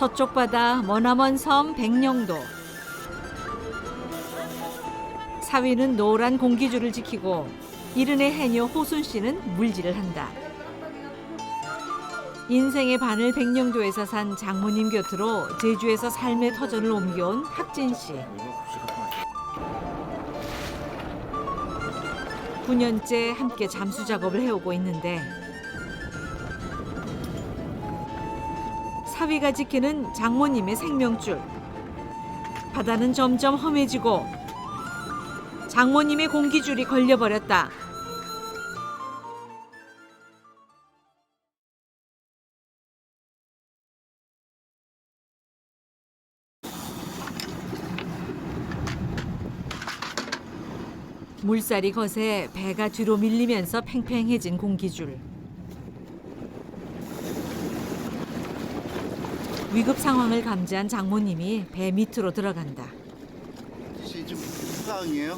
서쪽 바다 머나먼 섬 백령도. 사위는 노란 공기줄을 지키고 이른의 해녀 호순 씨는 물질을 한다. 인생의 반을 백령도에서 산 장모님 곁으로 제주에서 삶의 터전을 옮겨온 학진 씨. 9년째 함께 잠수 작업을 해오고 있는데 사위가 지키는 장모님의 생명줄. 바다는 점점 험해지고 장모님의 공기줄이 걸려버렸다. 물살이 거세 배가 뒤로 밀리면서 팽팽해진 공기줄. 위급 상황을 감지한 장모님이 배 밑으로 들어간다. 혹시 좀 상황이에요?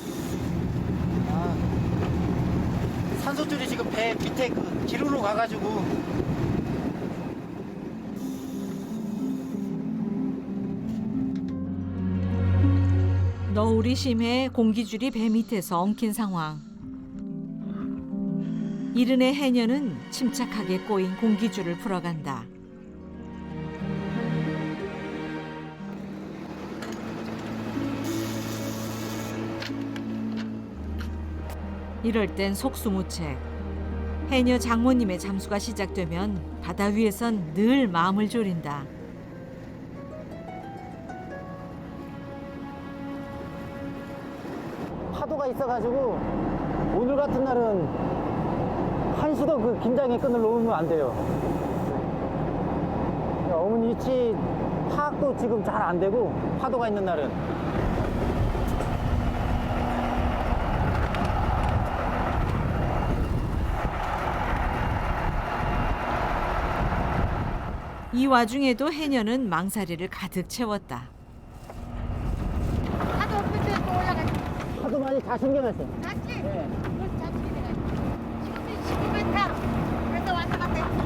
산소줄이 지금 배 밑에 그 기로로 가가지고 너울이 심해 공기줄이 배 밑에서 엉킨 상황. 이른의 해녀는 침착하게 꼬인 공기줄을 풀어간다. 이럴 땐 속수무책. 해녀 장모님의 잠수가 시작되면 바다 위에선 늘 마음을 졸인다. 파도가 있어가지고 오늘 같은 날은 한시도 그 긴장의 끈을 놓으면 안 돼요. 어머니 위치 파악도 지금 잘 안 되고 파도가 있는 날은 이 와중에도 해녀는 망사리를 가득 채웠다. 파도 없을 때 또 올라가지. 파도 많이 다 신경하세요. 맞지? 네. 그걸 잘 챙겨가지고. 지금도 12m. 그래서 왔다 갔다 했어.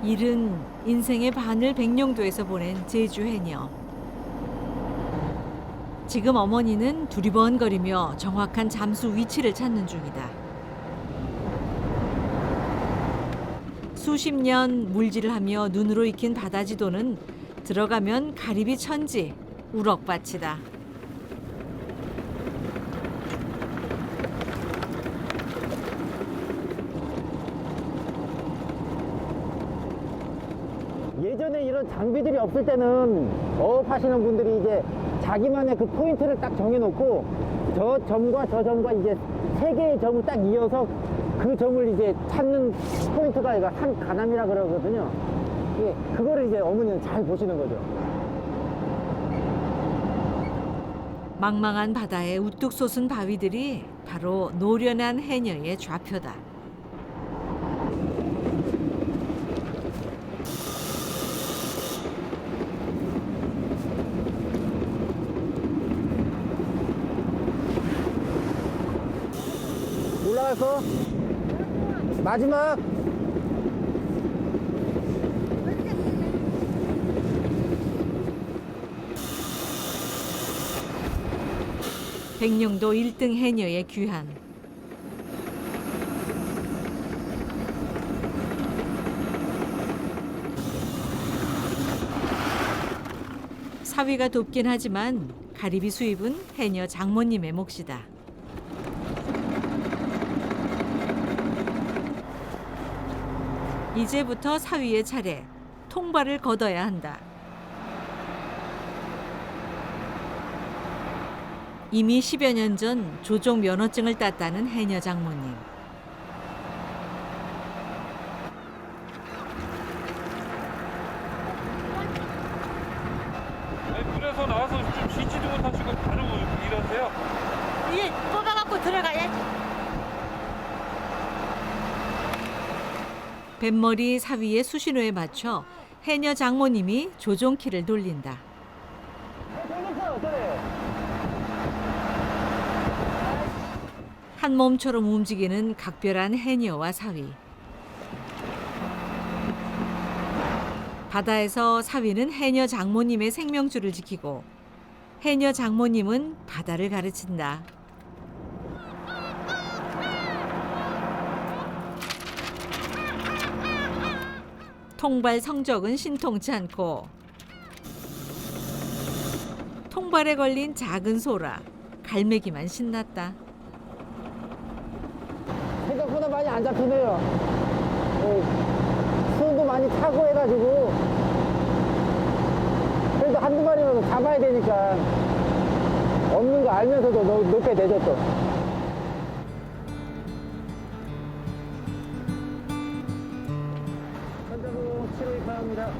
일은 인생의 반을 백령도에서 보낸 제주 해녀. 지금 어머니는 두리번거리며 정확한 잠수 위치를 찾는 중이다. 수십 년 물질을 하며 눈으로 익힌 바다지도는 들어가면 가리비 천지, 우럭밭이다. 예전에 이런 장비들이 없을 때는 어업하시는 분들이 이제 자기만의 그 포인트를 딱 정해놓고 저 점과 저 점과 이제 세 개의 점을 딱 이어서 그 점을 이제 찾는 포인트가 얘가 산 가남이라 그러거든요. 예, 그거를 이제 어머니는 잘 보시는 거죠. 망망한 바다에 우뚝 솟은 바위들이 바로 노련한 해녀의 좌표다. 올라가서 마지막 백령도 1등 해녀의 귀한. 사위가 돕긴 하지만 가리비 수입은 해녀 장모님의 몫이다. 이제부터 사위의 차례. 통발을 걷어야 한다. 이미 10여 년 전 조종 면허증을 땄다는 해녀 장모님. 물에서 나와서 좀 쉬지도 못하시고 바로 이러세요? 위에 뽑아갖고 들어가야지. 뱃머리 사위의 수신호에 맞춰 해녀 장모님이 조종키를 돌린다. 한 몸처럼 움직이는 각별한 해녀와 사위. 바다에서 사위는 해녀 장모님의 생명줄을 지키고 해녀 장모님은 바다를 가르친다. 통발 성적은 신통치 않고 통발에 걸린 작은 소라, 갈매기만 신났다. 생각보다 많이 안 잡히네요. 수온도 많이 차고 해가지고 그래도 한두 마리라도 잡아야 되니까 없는 거 알면서도 놓게 되죠 또. 선자국 7호 입항합니다.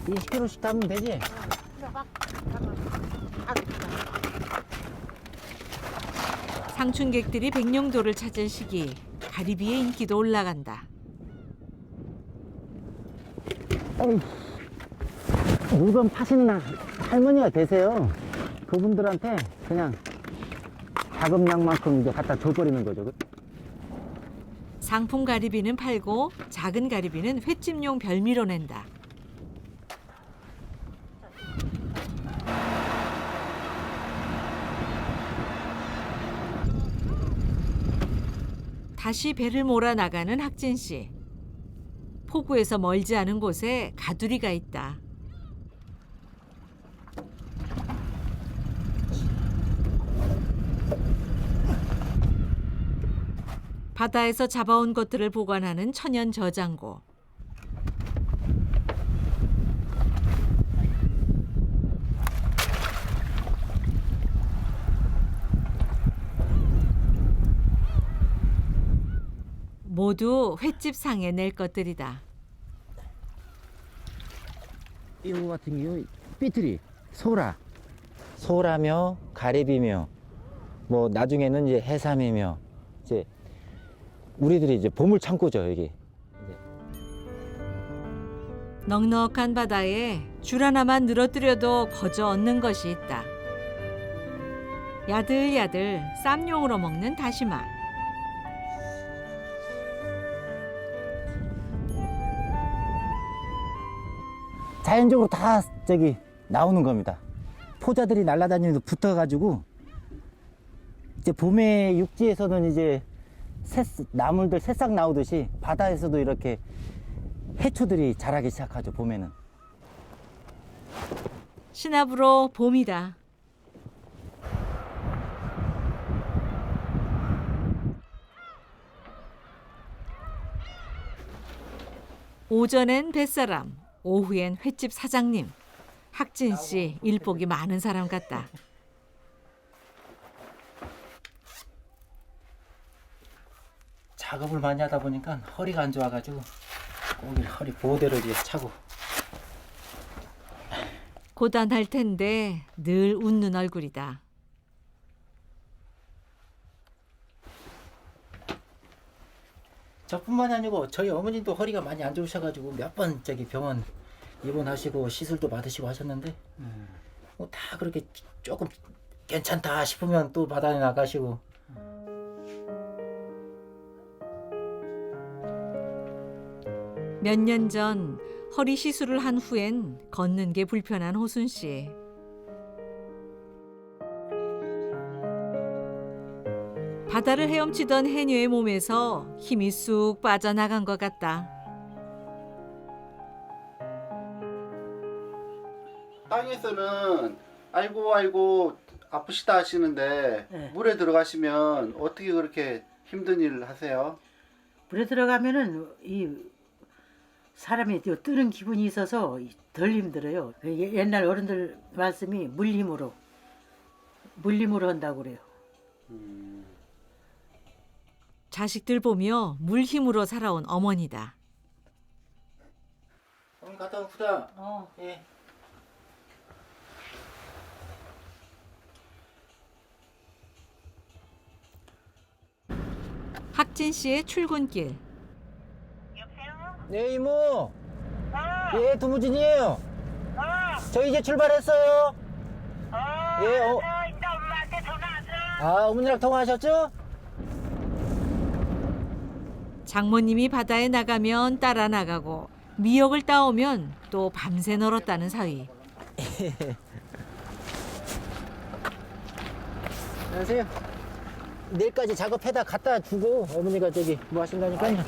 이 20kg씩 담으면 되지? 상춘객들이 백령도를 찾을 시기 가리비의 인기도 올라간다. 물건 파시는 할머니가 되세요. 그분들한테 그냥 자금량만큼 이제 갖다 줘버리는 거죠. 상품 가리비는 팔고 작은 가리비는 횟집용 별미로 낸다. 다시 배를 몰아 나가는 학진 씨. 포구에서 멀지 않은 곳에 가두리가 있다. 바다에서 잡아온 것들을 보관하는 천연 저장고. 모두 횟집 상에 낼 것들이다. 이거 같은 경우 삐트리, 소라며 가리비며 뭐 나중에는 이제 해삼이며 이제 우리들이 이제 보물 창고죠 여기. 넉넉한 바다에 줄 하나만 늘어뜨려도 거저 얻는 것이 있다. 야들야들 쌈용으로 먹는 다시마. 자연적으로 다 저기 나오는 겁니다. 포자들이 날아다니면서 붙어가지고 이제 봄에 육지에서는 이제 나물들 새싹 나오듯이 바다에서도 이렇게 해초들이 자라기 시작하죠 봄에는. 신압으로 봄이다. 오전엔 뱃사람, 오후엔 횟집 사장님. 학진 씨 일복이 많은 사람 같다. 작업을 많이 하다 보니까 허리가 안 좋아가지고 꼭 허리 보호대를 이제 차고. 고단할 텐데 늘 웃는 얼굴이다. 저뿐만이 아니고 저희 어머님도 허리가 많이 안 좋으셔가지고 몇 번 저기 병원 입원하시고 시술도 받으시고 하셨는데 뭐 다 그렇게 조금 괜찮다 싶으면 또 바다에 나가시고. 몇 년 전 허리 시술을 한 후엔 걷는 게 불편한 호순 씨. 바다를 헤엄치던 해녀의 몸에서 힘이 쑥 빠져나간 것 같다. 땅에서는 아이고 아프시다 하시는데 네. 물에 들어가시면 어떻게 그렇게 힘든 일을 하세요? 물에 들어가면은 이 사람이 뜨는 기분이 있어서 덜 힘들어요. 옛날 어른들 말씀이 물힘으로 한다고 그래요. 자식들 보며 물 힘으로 살아온 어머니다. 오늘 갔다 온 후다. 예. 학진 씨의 출근길. 네 이모. 예, 두무진이에요. 저 이제 출발했어요. 예, 이제 엄마한테 전화 왔어. 어머니랑 통화하셨죠? 장모님이 바다에 나가면 따라 나가고 미역을 따오면 또 밤새 널었다는 사위. 안녕하세요. 내일까지 작업해다 갖다 주고 어머니가 저기 뭐 하신다니까요.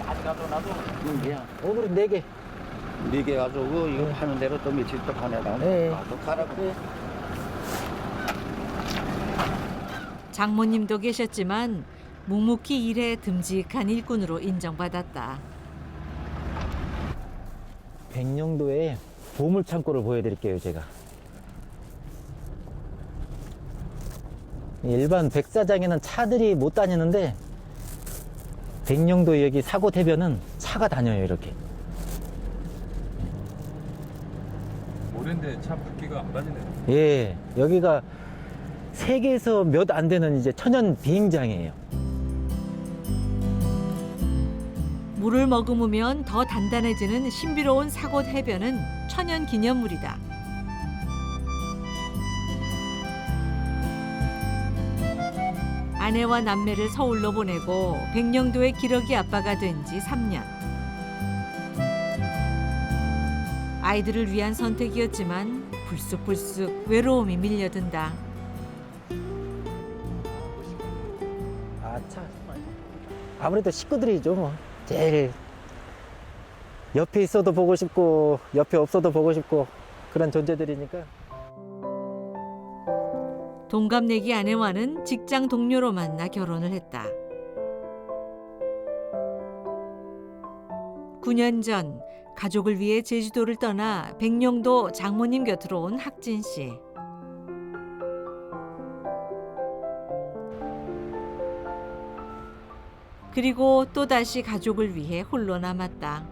아직 가도 나도 문제야. 오늘은 4개. 4개 가지고 이거 파는 대로 또 며칠 또 파내다. 네. 또 가라고. 네. 장모님도 계셨지만 묵묵히 일해 듬직한 일꾼으로 인정받았다. 백령도에 보물창고를 보여드릴게요, 제가. 일반 백사장에는 차들이 못 다니는데 백령도 여기 사고대변은 차가 다녀요, 이렇게. 모래인데 차 바퀴가 안 다니네. 예, 여기가 세계에서 몇 안 되는 이제 천연 비행장이에요. 물을 머금으면 더 단단해지는 신비로운 사곳 해변은 천연 기념물이다. 아내와 남매를 서울로 보내고 백령도의 기러기 아빠가 된 지 3년. 아이들을 위한 선택이었지만 불쑥불쑥 외로움이 밀려든다. 참. 아무래도 식구들이죠, 뭐. 제일 옆에 있어도 보고 싶고 옆에 없어도 보고 싶고 그런 존재들이니까. 동갑내기 아내와는 직장 동료로 만나 결혼을 했다. 9년 전 가족을 위해 제주도를 떠나 백령도 장모님 곁으로 온 학진 씨. 그리고 또다시 가족을 위해 홀로 남았다.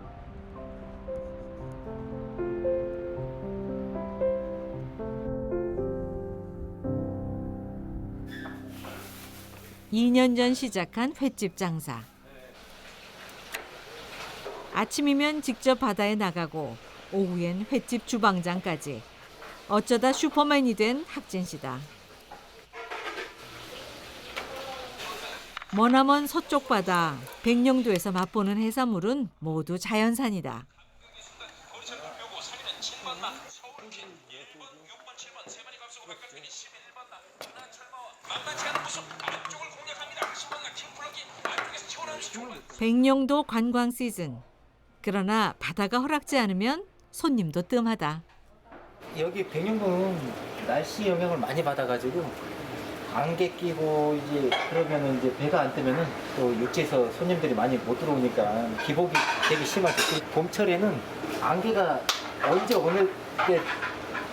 (2년) 전 시작한 횟집 장사. 아침이면 직접 바다에 나가고 오후엔 횟집 주방장까지. 어쩌다 슈퍼맨이 된 학진 씨다. 머나먼 서쪽 바다 백령도에서 맛보는 해산물은 모두 자연산이다. 백령도 관광 시즌. 그러나 바다가 허락지 않으면 손님도 뜸하다. 여기 백령도는 날씨 영향을 많이 받아가지고 안개 끼고 이제 그러면은 이제 배가 안 뜨면은 또 육지에서 손님들이 많이 못 들어오니까 기복이 되게 심하죠. 봄철에는 안개가 언제 어느 때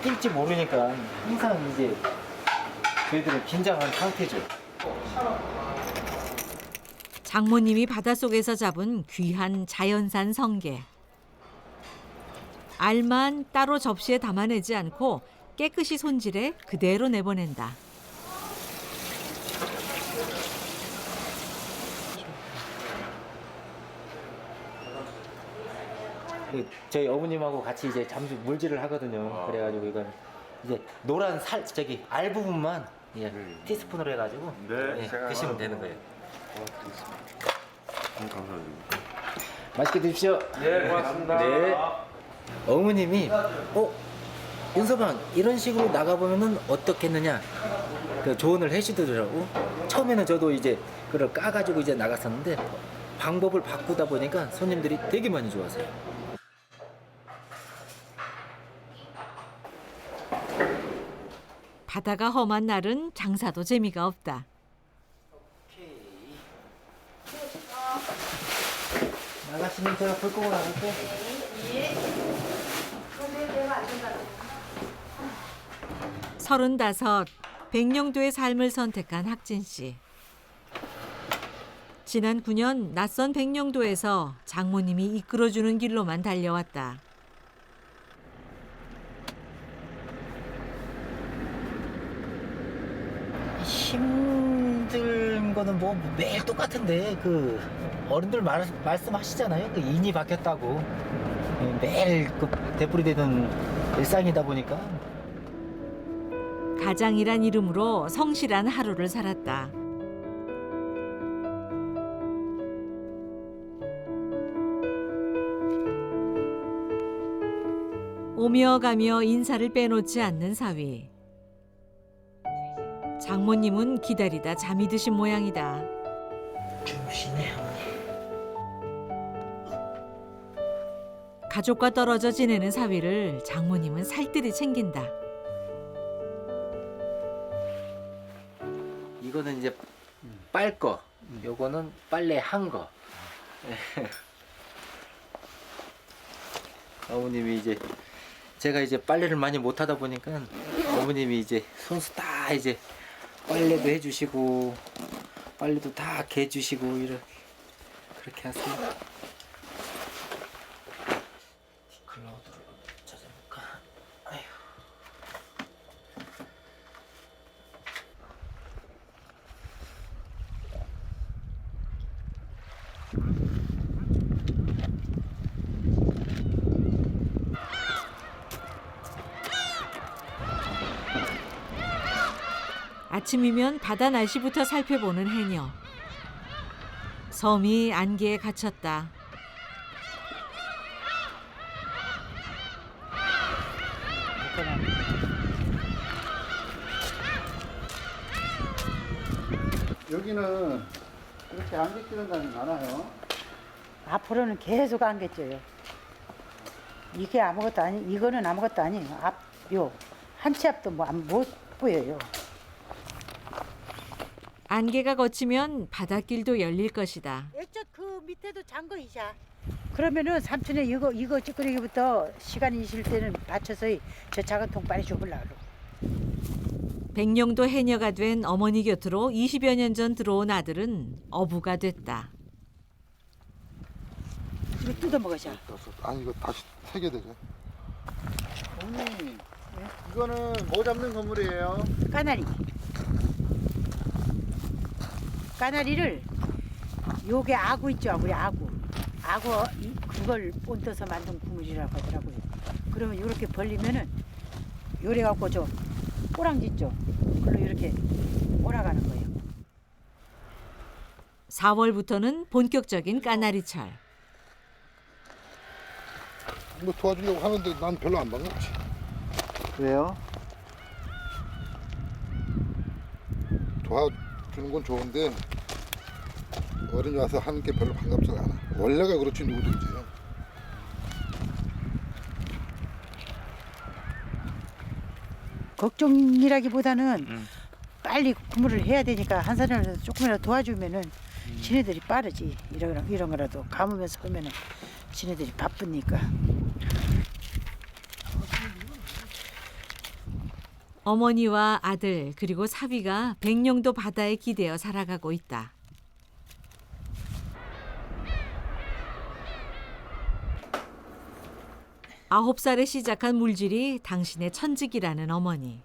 낄지 모르니까 항상 이제 저희들은 긴장한 상태죠. 장모님이 바닷속에서 잡은 귀한 자연산 성게. 알만 따로 접시에 담아내지 않고 깨끗이 손질해 그대로 내보낸다. 저희 어머님하고 같이 이제 잠시 물질을 하거든요. 그래가지고 이건 이제 노란 살 저기 알 부분만 예, 티스푼으로 해가지고 예, 드시면 되는 거예요. 감사합니다. 맛있게 드십시오. 네, 고맙습니다. 네. 어머님이 윤서방 이런 식으로 나가보면은 어떻겠느냐 그 조언을 해주더라고. 처음에는 저도 이제 그걸 까가지고 이제 나갔었는데 방법을 바꾸다 보니까 손님들이 되게 많이 좋아하세요. 바다가 험한 날은 장사도 재미가 없다. 나가시면 제가 불 끄고 나갈게요. 서른다섯, 백령도의 삶을 선택한 학진 씨. 지난 9년 낯선 백령도에서 장모님이 이끌어주는 길로만 달려왔다. 힘든 거는 뭐 매일 똑같은데 그 어른들 말씀하시잖아요. 그 인이 바뀌었다고. 매일 그 되풀이되는 일상이다 보니까 가장이란 이름으로 성실한 하루를 살았다. 오며 가며 인사를 빼놓지 않는 사위. 장모님은 기다리다 잠이 드신 모양이다. 주무시네. 가족과 떨어져 지내는 사위를 장모님은 살뜰히 챙긴다. 이거는 이제 빨 거, 요거는 빨래 한 거. 어머님이 이제 제가 이제 빨래를 많이 못 하다 보니까 어머님이 이제 손수 다 이제 빨래도 해주시고 빨래도 다 개주시고 이렇게 그렇게 하세요. 디클라우드를 찾아볼까? 아휴. 아침이면 바다 날씨부터 살펴보는 해녀. 섬이 안개에 갇혔다. 여기는 그렇게 안개 끼는 날이 많아요. 앞으로는 계속 안개 쪄요. 이게 아무것도 아니, 이거는 아무것도 아니에요. 요 한 치 앞도 못 보여요. 안개가 걷히면 바닷길도 열릴 것이다. 액젓 그 밑에도 잠거 이자. 그러면은 삼촌에 이거 찌끄리기부터 시간이 있을 때는 받쳐서 저 작은 통 빨리 줘보려고. 백령도 해녀가 된 어머니 곁으로 20여 년 전 들어온 아들은 어부가 됐다. 이거 뜯어 먹으자. 아니 이거 다시 세게 되죠. 어머니, 이거는 뭐 잡는 건물이에요? 까나리. 까나리를 요게 아구 있죠, 우리 아구. 그걸 본떠서 만든 국물이라고 하더라고요. 그러면 이렇게 벌리면은 요래 갖고 저 꼬랑지 있죠. 그걸로 이렇게 꼬라가는 거예요. 4월부터는 본격적인 까나리철. 뭐 도와주려고 하는데 난 별로 안 반갑지. 왜요? 도와주는 건 좋은데 어른이 와서 하는 게 별로 반갑지가 않아. 원래가 그렇지 누구든지. 걱정이라기보다는 빨리 국물을 해야 되니까 한 사람이라도 조금이라도 도와주면은 지네들이 빠르지. 이런 거라도 감으면서 하면은 지네들이 바쁘니까. 어머니와 아들 그리고 사위가 백령도 바다에 기대어 살아가고 있다. 아홉 살에 시작한 물질이 당신의 천직이라는 어머니.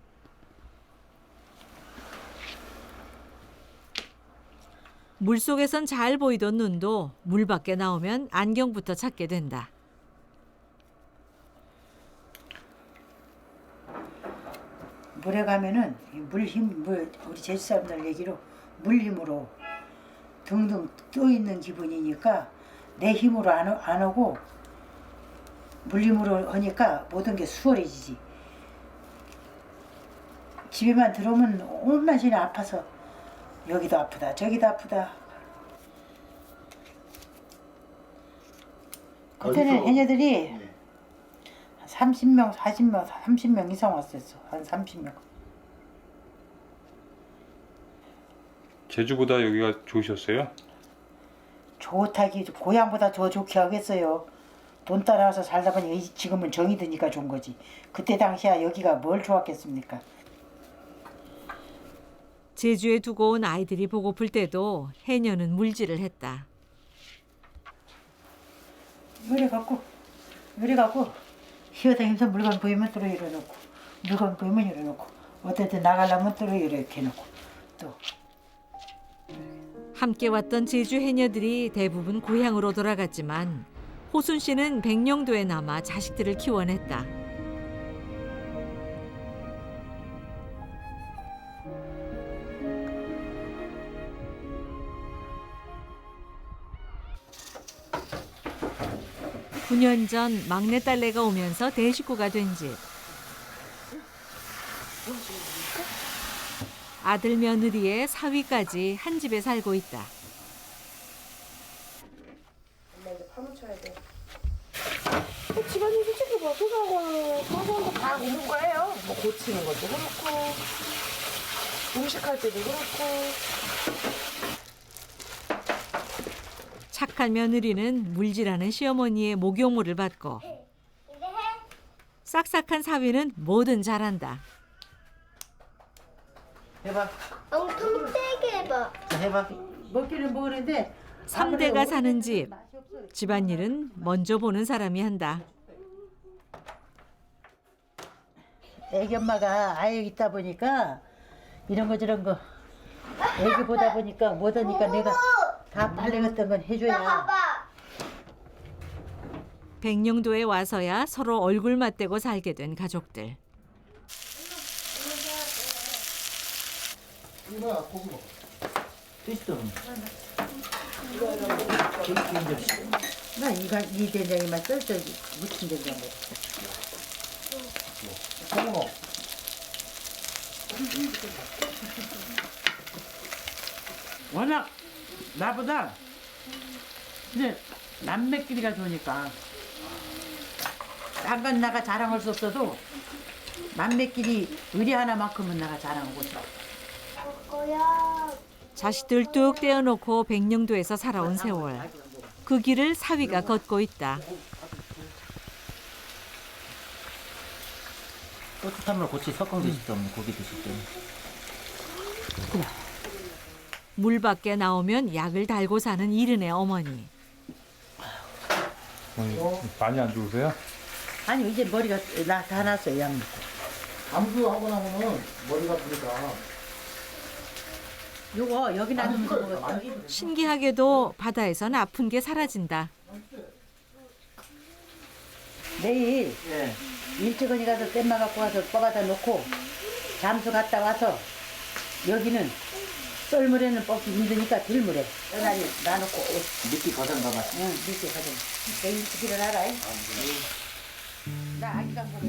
물속에선 잘 보이던 눈도 물 밖에 나오면 안경부터 찾게 된다. 물에 가면은 우리 제주 사람들 얘기로 물 힘으로 둥둥 떠 있는 기분이니까 내 힘으로 안 오고 물 힘으로 하니까 모든 게 수월해지지. 집에만 들어오면 온만 신이 아파서 여기도 아프다 저기도 아프다. 그때는 어디서? 해녀들이 30명, 40명, 30명 이상 왔었어. 한 30명. 제주보다 여기가 좋으셨어요? 좋다기 고향보다 더 좋게 하겠어요. 돈 따라와서 살다 보니 지금은 정이 드니까 좋은 거지. 그때 당시야 여기가 뭘 좋았겠습니까? 제주에 두고 온 아이들이 보고플 때도 해녀는 물질을 했다. 요래 갖고 희어다니면서 물건 보이면 또 이러놓고 물건 보이면 이러놓고 어떨 때 나가려면 또 이렇게 해놓고 또 함께 왔던 제주 해녀들이 대부분 고향으로 돌아갔지만 호순 씨는 백령도에 남아 자식들을 키워냈다. (9년) 전 막내딸내가 오면서 대식구가 된 집. 아들 며느리의 사위까지 한 집에 살고 있다. 집안일 솔직히 뭐 소소한 거 다 있는 거예요. 뭐 고치는 것도 그렇고 음식할 때도 그렇고. 착한 며느리는 물질하는 시어머니의 목욕물을 받고 싹싹한 사위는 뭐든 잘한다. 해봐. 엄청 세게 해봐. 자, 해봐. 먹기는 먹는데 3대가 사는 집. 집안일은 먼저 보는 사람이 한다. 애기 엄마가 아예 있다 보니까 이런 거 저런 거 애기 보다 보니까 못하니까 내가 다 빨래 같은 건 해줘야. 백령도에 와서야 서로 얼굴 맞대고 살게 된 가족들. 이거야 고기 먹어. 트위스트. 나 이 된장이만 썰져 무친 된장 먹어. 고기 먹어. 워낙 나보다 근데 남매끼리가 좋으니까 딴 건 나가 자랑할 수 없어도 남매끼리 의리 하나만큼은 나가 자랑하고 싶어. 거야. 자식들 뚝 떼어놓고 백령도에서 살아온 세월. 그 길을 사위가 걷고 있다. 고추탄물 고치 섞어 드실 때 없는 고기 드실 때. 물 밖에 나오면 약을 달고 사는 이른의 어머니. 많이 안 좋으세요? 아니 이제 머리가 다 났어요. 약 먹고. 암수하고 나면은 머리가 아프니까. 요거 여기 놔두면 먹어. 신기하게도 바다에선 아픈 게 사라진다. 내일 일찍은이 가서 땜마 갖고 와서 뻐가다 놓고 잠수 갔다 와서 여기는 썰물에는 뽑기 힘드니까 들물에 여기다 놔놓고 미끼 거선 가봐. 응 이렇게 가자. 내일 일찍 일어나라. 나 아기가 뭐.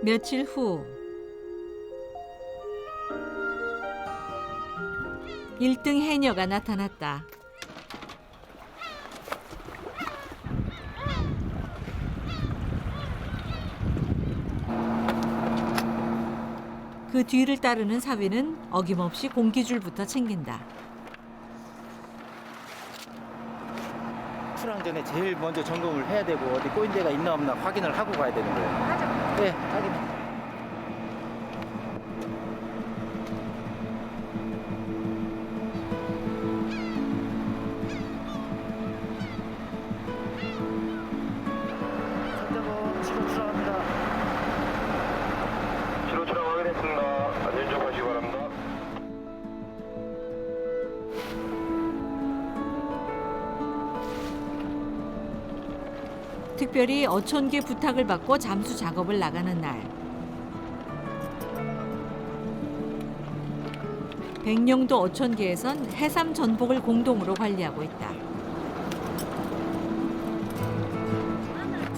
며칠 후 1등 해녀가 나타났다. 그 뒤를 따르는 사위는 어김없이 공기줄부터 챙긴다. 출항 전에 제일 먼저 점검을 해야 되고 어디 꼬인 데가 있나 없나 확인을 하고 가야 되는 거예요. 맞아. 네, 확인. 선장님, 지금 출항합니다. 지로 출항 확인했습니다. 안전 조심하시기 바랍니다. 특별히 어촌계 부탁을 받고 잠수 작업을 나가는 날. 백령도 어촌계에선 해삼 전복을 공동으로 관리하고 있다.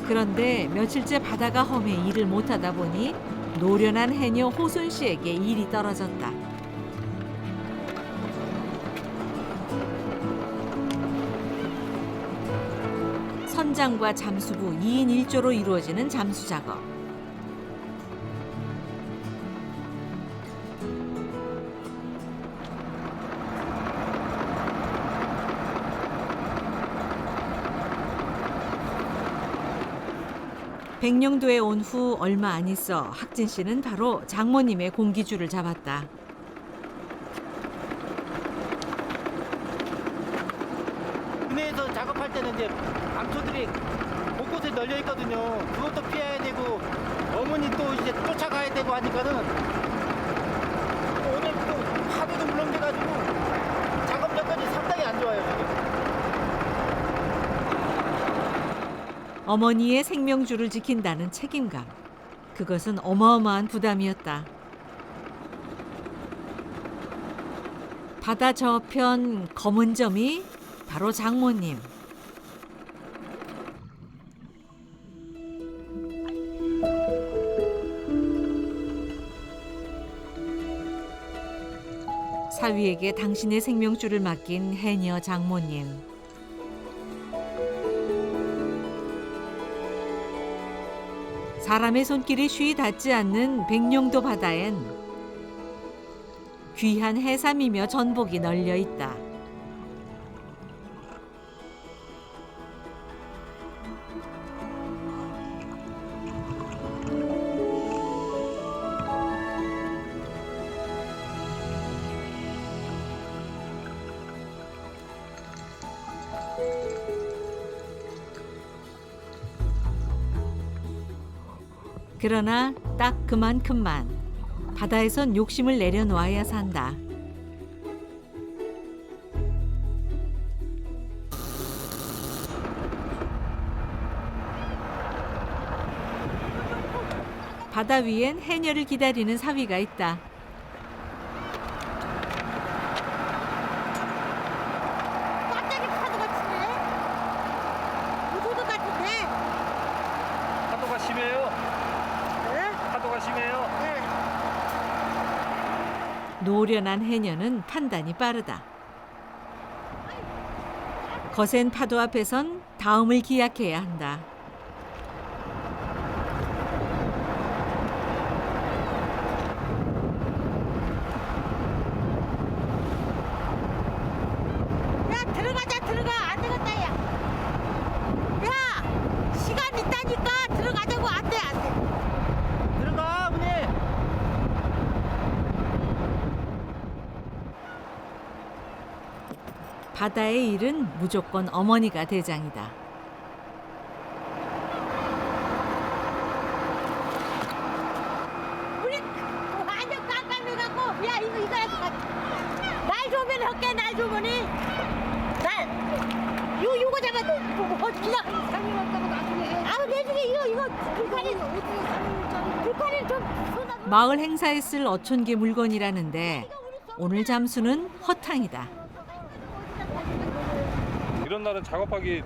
그런데 며칠째 바다가 험해 일을 못하다 보니 노련한 해녀 호순 씨에게 일이 떨어졌다. 선장과 잠수부 2인 1조로 이루어지는 잠수 작업. 백령도에 온 후 얼마 안 있어 학진 씨는 바로 장모님의 공기줄을 잡았다. 동네에서 작업할 때는 이제 감초들이 곳곳에 널려 있거든요. 그것도 피해야 되고 어머니 또 이제 쫓아가야 되고 하니까는 오늘 또 하루도 물렁돼가지고 작업 여건이 상당히 안 좋아요 지금. 어머니의 생명줄을 지킨다는 책임감. 그것은 어마어마한 부담이었다. 바다 저편 검은 점이 바로 장모님. 사위에게 당신의 생명줄을 맡긴 해녀 장모님. 사람의 손길이 쉬이 닿지 않는 백령도 바다엔 귀한 해삼이며 전복이 널려 있다. 그러나 딱 그만큼만 바다에선 욕심을 내려놓아야 산다. 바다 위엔 해녀를 기다리는 사위가 있다. 갑자기 파도가 치네. 우주도 같은데. 파도가 심해요. 파도가 심해요. 노련한 해녀는 판단이 빠르다. 거센 파도 앞에선 다음을 기약해야 한다. 야 들어가자 들어가 안 되겠다 야. 야 시간 있다니까 들어가자고 안돼 안돼. 들어가 어머니. 바다의 일은 무조건 어머니가 대장이다. 우리 완전 깜깜해갖고 야 이거 날 좋으면 할게 날 좋으면이 날 요거 잡아도 그냥 아우 내중에 이거 불판이 좀 쏟아져. 마을 행사에 쓸 어촌계 물건이라는데 오늘 잠수는 허탕이다. 이런 날은 작업하기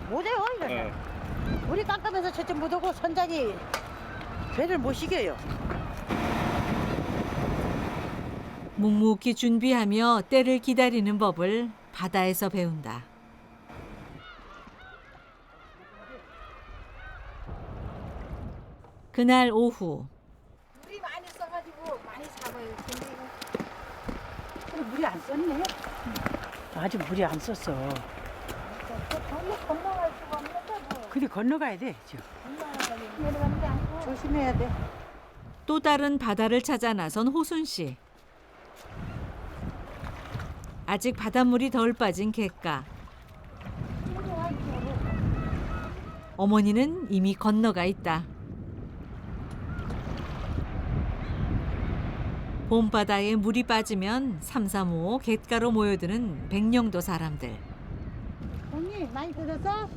못해요 이거. 예. 우리 깜깜해서 저쪽 못 오고 선장이 배를 못 시켜요. 묵묵히 준비하며 때를 기다리는 법을 바다에서 배운다. 그날 오후 물이 많이 써가지고 많이 잡아요. 근데 이거 그래, 물이 안 썼네. 아직 물이 안 썼어. 건너갈 수가 없는데 근데 건너가야 돼 지금. 내려가는데 않고. 조심해야 돼. 또 다른 바다를 찾아 나선 호순 씨. 아직 바닷물이 덜 빠진 갯가. 어머니는 이미 건너가 있다. 봄바다에 물이 빠지면 삼삼오오 갯가로 모여드는 백령도 사람들. 언니 많이 뜯었어?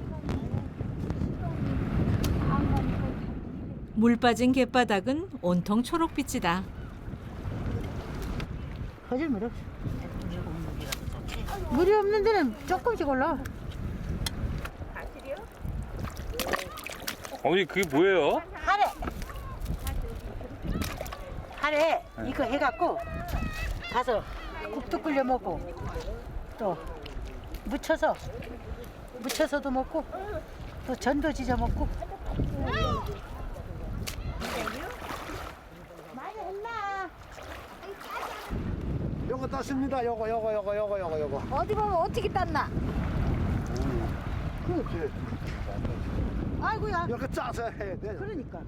물 빠진 갯바닥은 온통 초록빛이다. 거짓말 없어. 물이 없는 데는 조금씩 올라. 어머니 그게 뭐예요? 하래 이거 해갖고 가서 국도 끓여 먹고 또 무쳐서도 먹고 또 전도 지져 먹고. 많이 했나? 요거 땄습니다. 요거. 어디 보면 어떻게 땄나? 그렇지. 아이고야. 이렇게 짜서 해야 돼. 그러니까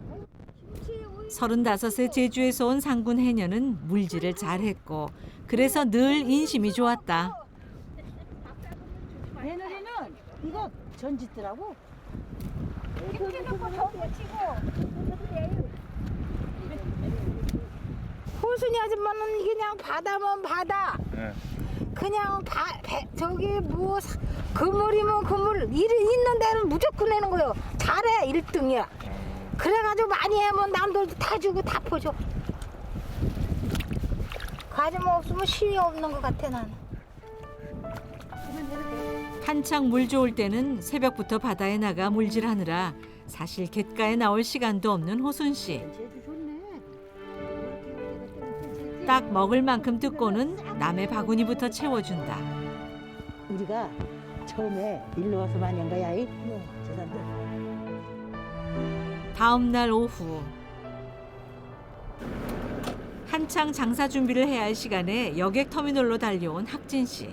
35세 제주에서 온 상군 해녀는 물질을 잘했고 그래서 늘 인심이 좋았다. 며느리는 이거 전짓더라고. 호순이 아줌마는 그냥 바다면 바다. 그냥 저기 뭐 그물이면 그물 있는 데는 무조건 내는 거요. 잘해 1등이야. 그래가지고 많이 하면 남들도 다 주고 다 퍼줘. 그 아줌마 없으면 힘이 없는 것 같아 나는. 한창 물 좋을 때는 새벽부터 바다에 나가 물질하느라 사실 갯가에 나올 시간도 없는 호순 씨. 딱 먹을 만큼 뜯고는 남의 바구니부터 채워준다. 우리가 처음에 일로 와서 많이 한 거야. 이? 저 사람들. 다음 날 오후 한창 장사 준비를 해야 할 시간에 여객 터미널로 달려온 학진 씨.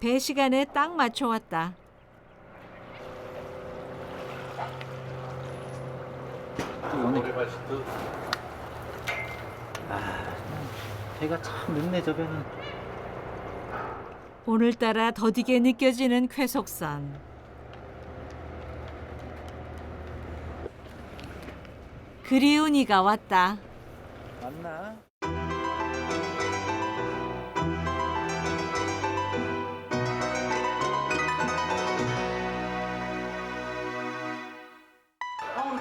배 시간에 딱 맞춰 왔다. 배가 참 늦네 저 배는. 오늘따라 더디게 느껴지는 쾌속선. 그리운 이가 왔다. 맞나?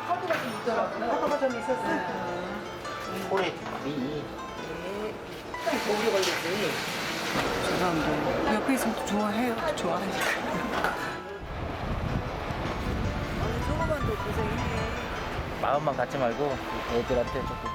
파도가 좀 있더라고요. 파도가 좀 있었어. 오래 오래 걸리지. 사람들 옆에 있으면 좋아해요. 좋아하니까. 저거만 더 고생해. 마음만 갖지 말고 애들한테 조금.